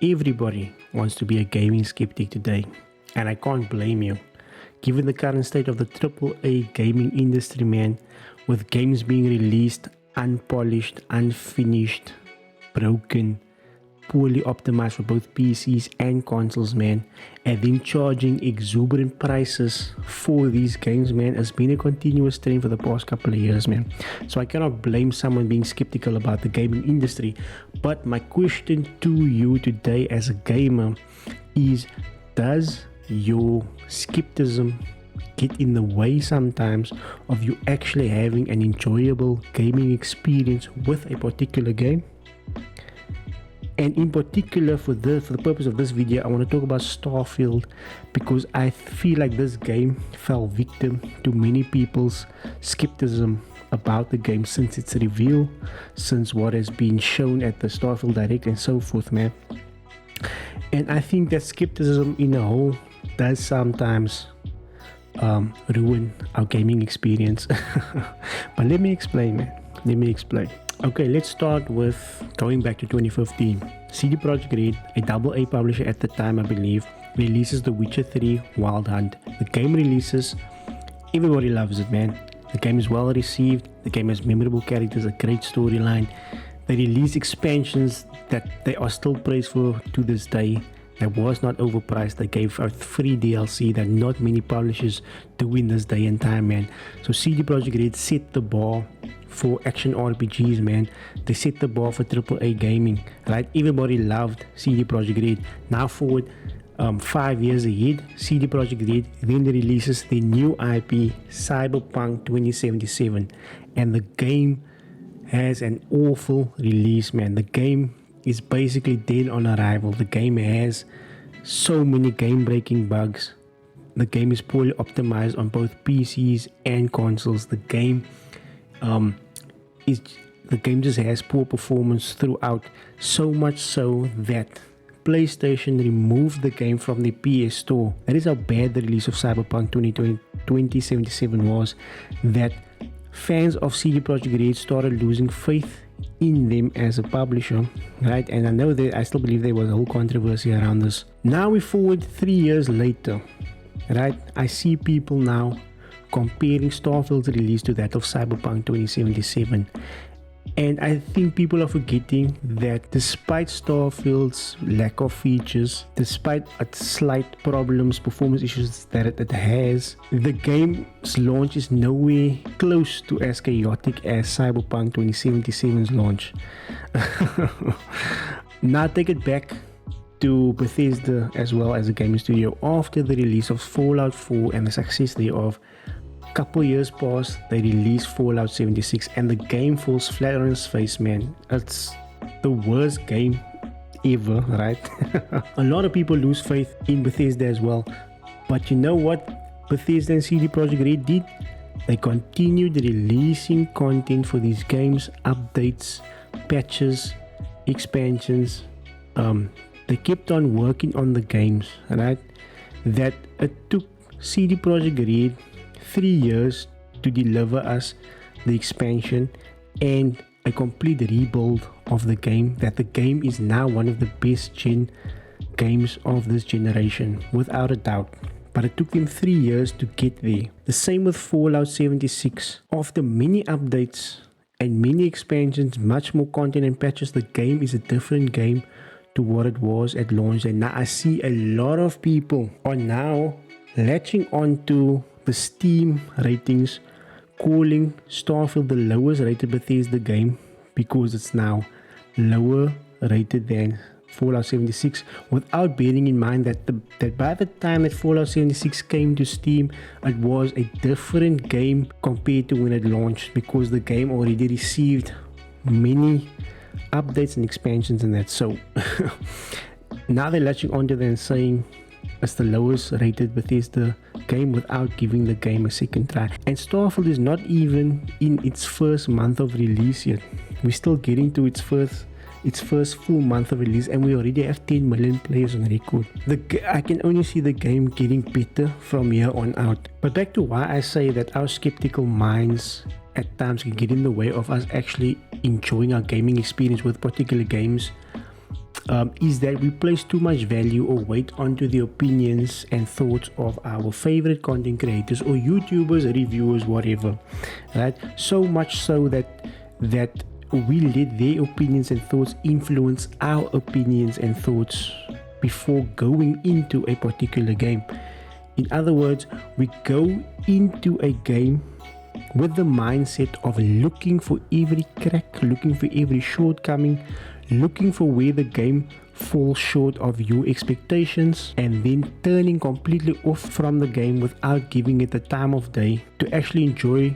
Everybody wants to be a gaming skeptic today, and I can't blame you. Given the current state of the AAA gaming industry, man, with games being released unpolished, unfinished, broken, poorly optimized for both PCs and consoles, man, and then charging exuberant prices for these games, man, has been a continuous trend for the past couple of years, man. So I cannot blame someone being skeptical about the gaming industry. But my question to you today as a gamer is, does your skepticism get in the way sometimes of you actually having an enjoyable gaming experience with a particular game? And in particular, for the purpose of this video, I want to talk about Starfield, because I feel like this game fell victim to many people's skepticism about the game since its reveal, since what has been shown at the Starfield Direct and so forth, man. And I think that skepticism in a whole does sometimes ruin our gaming experience. But let me explain, man. Let me explain. Okay, let's start with going back to 2015. CD Projekt Red, a AA publisher at the time, I believe, releases The Witcher 3 Wild Hunt. The game releases, everybody loves it, man. The game is well received, the game has memorable characters, a great storyline. They release expansions that they are still praised for to this day. That was not overpriced. They gave out free DLC that not many publishers do in this day and time, man. So CD Projekt Red set the bar for action RPGs, man. They set the bar for AAA gaming, right? Everybody loved CD Projekt Red. Now forward 5 years ahead, CD Projekt Red then releases the new IP Cyberpunk 2077, and the game has an awful release, man. The game is basically dead on arrival. The game has so many game-breaking bugs. The game is poorly optimized on both PCs and consoles. The game just has poor performance throughout, so much so that PlayStation removed the game from the PS Store. That is how bad the release of Cyberpunk 2077 was, that fans of CD Projekt Red started losing faith in them as a publisher, right? And I know that I still believe there was a whole controversy around this. Now we forward 3 years later, right? I see people now comparing Starfield's release to that of Cyberpunk 2077, and I think people are forgetting that despite Starfield's lack of features, despite its slight problems, performance issues that it has, the game's launch is nowhere close to as chaotic as Cyberpunk 2077's launch. Now take it back to Bethesda as well as a gaming studio. After the release of Fallout 4 and the success thereof, couple years past, they released Fallout 76 and the game falls flat on its face, man. It's the worst game ever, right? A lot of people lose faith in Bethesda as well, but you know what Bethesda and CD Projekt Red did? They continued releasing content for these games, updates, patches, expansions. They kept on working on the games, right? That it took CD Projekt Red 3 years to deliver us the expansion and a complete rebuild of the game, that the game is now one of the best games of this generation, without a doubt. But it took them 3 years to get there. The same with Fallout 76. After many updates and many expansions, much more content and patches, the game is a different game to what it was at launch. And now I see a lot of people are now latching on to the Steam ratings, calling Starfield the lowest rated Bethesda game because it's now lower rated than Fallout 76, without bearing in mind that by the time that Fallout 76 came to Steam, it was a different game compared to when it launched, because the game already received many updates and expansions and that. So now they're latching onto that and saying it's the lowest rated Bethesda game without giving the game a second try. And Starfield is not even in its first month of release yet. We're still getting to its first full month of release, and we already have 10 million players on record. I can only see the game getting better from here on out. But back to why I say that our skeptical minds at times can get in the way of us actually enjoying our gaming experience with particular games. is that we place too much value or weight onto the opinions and thoughts of our favorite content creators or YouTubers, reviewers, whatever, right? So much so that we let their opinions and thoughts influence our opinions and thoughts before going into a particular game. In other words, we go into a game with the mindset of looking for every crack, looking for every shortcoming, looking for where the game falls short of your expectations, and then turning completely off from the game without giving it the time of day to actually enjoy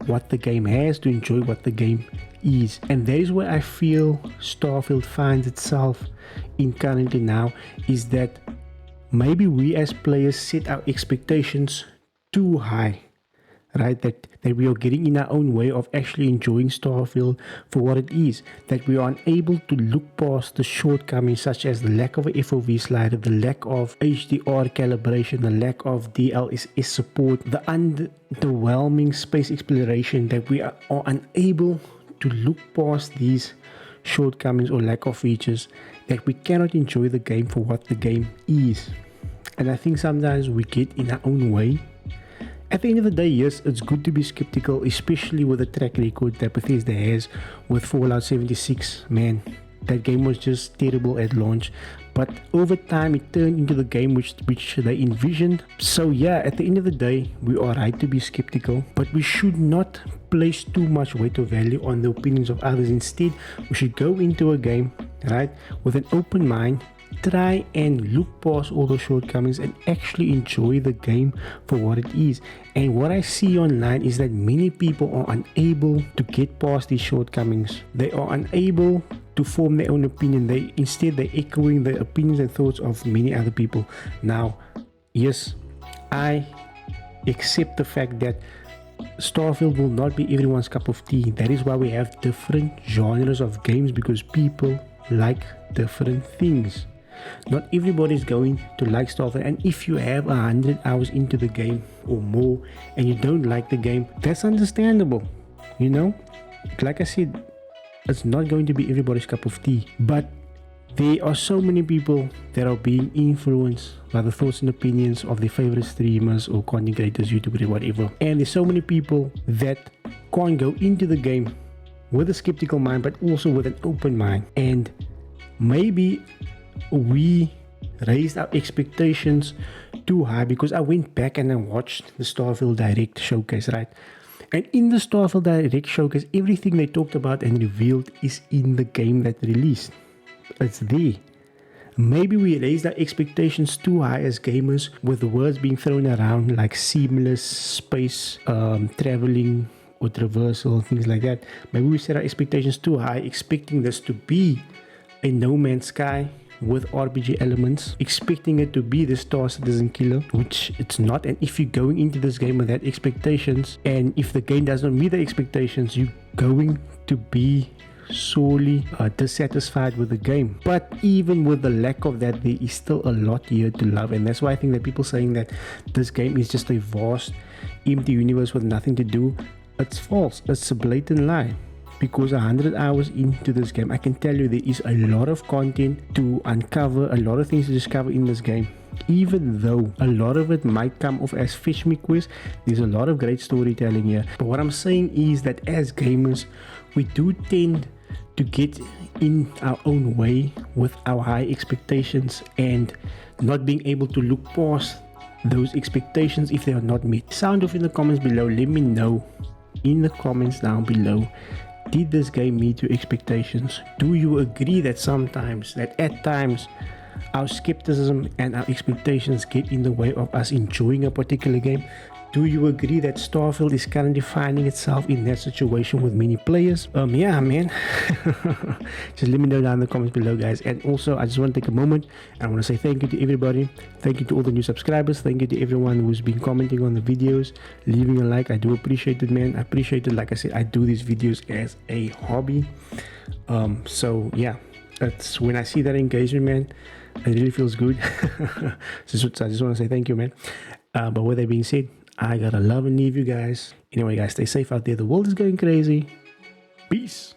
what the game has, to enjoy what the game is. And that is where I feel Starfield finds itself in currently now, is that maybe we as players set our expectations too high, right? That we are getting in our own way of actually enjoying Starfield for what it is, that we are unable to look past the shortcomings such as the lack of a FOV slider, the lack of HDR calibration, the lack of DLSS support, the underwhelming space exploration, that we are unable to look past these shortcomings or lack of features, that we cannot enjoy the game for what the game is. And I think sometimes we get in our own way. At the end of the day, yes, it's good to be skeptical, especially with the track record that Bethesda has with Fallout 76. Man, that game was just terrible at launch, but over time it turned into the game which they envisioned. So yeah, at the end of the day, we are right to be skeptical, but we should not place too much weight or value on the opinions of others. Instead, we should go into a game, right, with an open mind, try and look past all the shortcomings and actually enjoy the game for what it is. And what I see online is that many people are unable to get past these shortcomings. They are unable to form their own opinion. Instead they're echoing the opinions and thoughts of many other people. Now, yes, I accept the fact that Starfield will not be everyone's cup of tea. That is why we have different genres of games, because people like different things. Not everybody is going to like Starfield, and if you have 100 hours into the game or more and you don't like the game, that's understandable. You know, like I said, it's not going to be everybody's cup of tea, but there are so many people that are being influenced by the thoughts and opinions of their favorite streamers or content creators, YouTubers, whatever. And there's so many people that can't go into the game with a skeptical mind, but also with an open mind. And maybe we raised our expectations too high, because I went back and I watched the Starfield Direct showcase, right? And in the Starfield Direct showcase, everything they talked about and revealed is in the game that released. It's there. Maybe we raised our expectations too high as gamers, with the words being thrown around like seamless space traveling or traversal, things like that. Maybe we set our expectations too high, expecting this to be a No Man's Sky with RPG elements, expecting it to be the Star Citizen killer, which it's not. And if you're going into this game with that expectations, and if the game does not meet the expectations, you're going to be sorely dissatisfied with the game. But even with the lack of that, there is still a lot here to love. And that's why I think that people saying that this game is just a vast empty universe with nothing to do, it's false. It's a blatant lie. Because 100 hours into this game, I can tell you there is a lot of content to uncover, a lot of things to discover in this game. Even though a lot of it might come off as fetch me quests, there's a lot of great storytelling here. But what I'm saying is that as gamers, we do tend to get in our own way with our high expectations and not being able to look past those expectations if they are not met. Sound off in the comments below. Let me know in the comments down below, did this game meet your expectations? Do you agree that sometimes, that at times, our skepticism and our expectations get in the way of us enjoying a particular game? Do you agree that Starfield is currently finding itself in that situation with many players? Yeah, man. Just let me know down in the comments below, guys. And also, I just want to take a moment and I want to say thank you to everybody. Thank you to all the new subscribers. Thank you to everyone who's been commenting on the videos, leaving a like. I do appreciate it, man. I appreciate it. Like I said, I do these videos as a hobby. So yeah, it's when I see that engagement, man, it really feels good. So I just want to say thank you, man. But with that being said, I gotta love and leave you guys. Anyway, guys, stay safe out there. The world is going crazy. Peace.